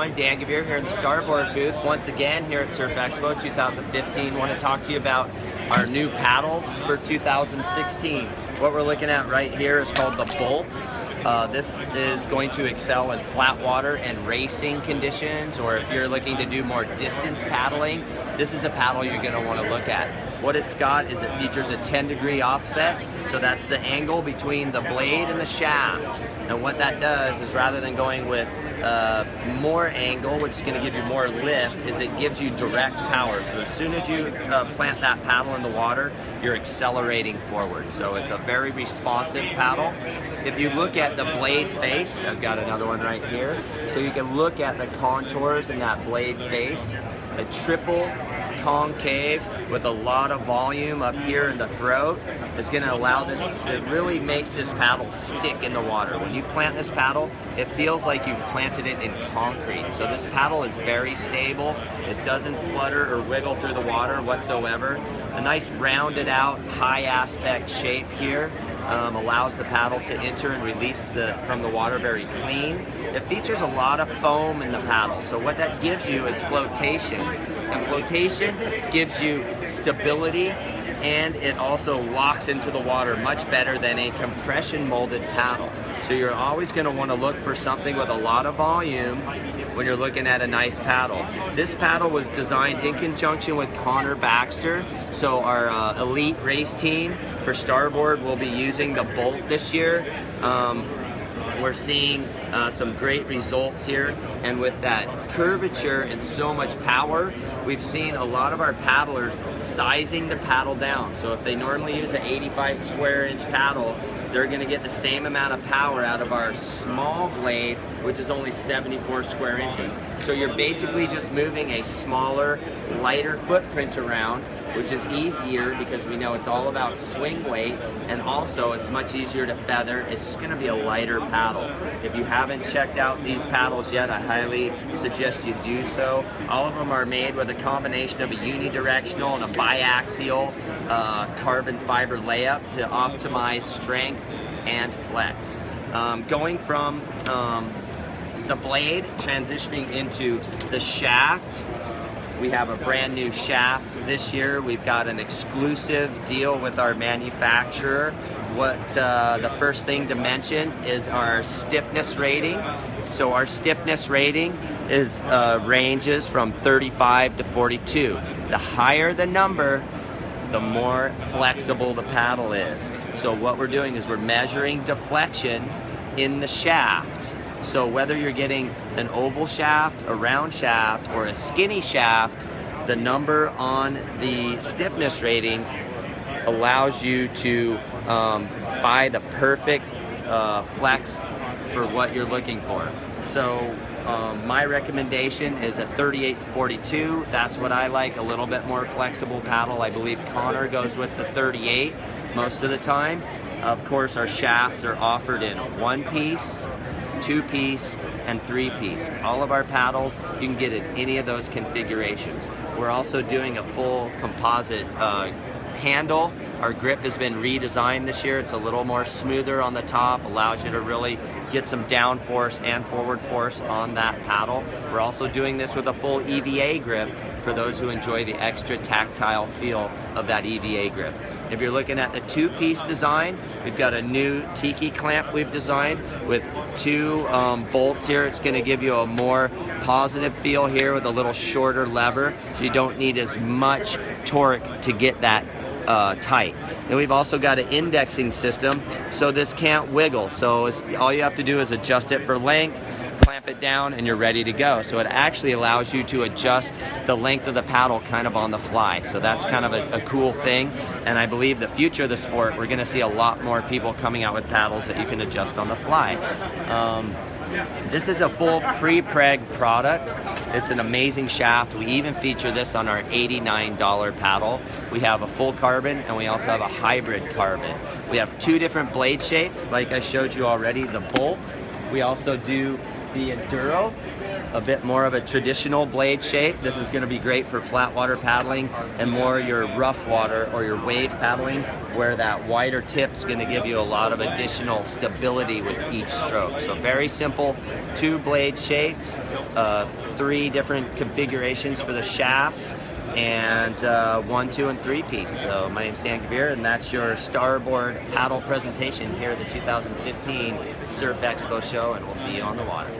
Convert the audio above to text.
everyone. Dan Gavere here in the Starboard booth once again here at Surf Expo 2015. Want to talk to you about our new paddles for 2016. What we're looking at right here is called the Bolt. This is going to excel in flat water and racing conditions, or if you're looking to do more distance paddling, this is a paddle you're going to want to look at. What it's got is it features a 10-degree offset, so that's the angle between the blade and the shaft. And what that does is, rather than going with more angle, which is going to give you more lift, is it gives you direct power. So as soon as you plant that paddle in the water, you're accelerating forward. So it's a very responsive paddle. If you look at the blade face, I've got another one right here, so you can look at the contours in that blade face. A triple concave with a lot of volume up here in the throat is going to allow this, it really makes this paddle stick in the water. When you plant this paddle, it feels like you've planted it in concrete. So this paddle is very stable. It doesn't flutter or wiggle through the water whatsoever. A nice rounded out high aspect shape here. Allows the paddle to enter and release from the water very clean. It features a lot of foam in the paddle, so what that gives you is flotation. And flotation gives you stability, and it also locks into the water much better than a compression molded paddle. So you're always going to want to look for something with a lot of volume when you're looking at a nice paddle. This paddle was designed in conjunction with Connor Baxter. So our elite race team for Starboard will be using the Bolt this year. We're seeing some great results here, and with that curvature and so much power, we've seen a lot of our paddlers sizing the paddle down. So if they normally use an 85 square inch paddle, they're going to get the same amount of power out of our small blade, which is only 74 square inches. So you're basically just moving a smaller, lighter footprint around, which is easier because we know it's all about swing weight, and also it's much easier to feather. It's just going to be a lighter paddle. If you haven't checked out these paddles yet, I highly suggest you do so. All of them are made with a combination of a unidirectional and a biaxial carbon fiber layup to optimize strength and flex. Going from the blade, transitioning into the shaft, we have a brand new shaft this year. We've got an exclusive deal with our manufacturer. What the first thing to mention is our stiffness rating. So our stiffness rating is ranges from 35 to 42. The higher the number, the more flexible the paddle is. So what we're doing is we're measuring deflection in the shaft. So whether you're getting an oval shaft, a round shaft, or a skinny shaft, the number on the stiffness rating allows you to buy the perfect flex for what you're looking for. So my recommendation is a 38 to 42. That's what I like, a little bit more flexible paddle. I believe Connor goes with the 38 most of the time. Of course, our shafts are offered in 1-piece, 2-piece, and 3-piece. All of our paddles, you can get in any of those configurations. We're also doing a full composite handle. Our grip has been redesigned this year. It's a little more smoother on the top, allows you to really get some down force and forward force on that paddle. We're also doing this with a full EVA grip for those who enjoy the extra tactile feel of that EVA grip. If you're looking at the 2-piece design, we've got a new tiki clamp we've designed with 2 bolts here. It's going to give you a more positive feel here with a little shorter lever, so you don't need as much torque to get that tight. And we've also got an indexing system, so this can't wiggle. So all you have to do is adjust it for length, clamp it down, and you're ready to go. So it actually allows you to adjust the length of the paddle kind of on the fly. So that's kind of a cool thing. And I believe the future of the sport, we're going to see a lot more people coming out with paddles that you can adjust on the fly. This is a full pre-preg product. It's an amazing shaft. We even feature this on our $89 paddle. We have a full carbon, and we also have a hybrid carbon. We have 2 different blade shapes, like I showed you already, the Bolt. We also do the Enduro, a bit more of a traditional blade shape. This is going to be great for flat water paddling and more your rough water or your wave paddling, where that wider tip is going to give you a lot of additional stability with each stroke. So very simple, 2 blade shapes, 3 different configurations for the shafts, and 1, 2, and 3 piece. So my name's Dan Gavere, and that's your Starboard paddle presentation here at the 2015 Surf Expo show, and we'll see you on the water.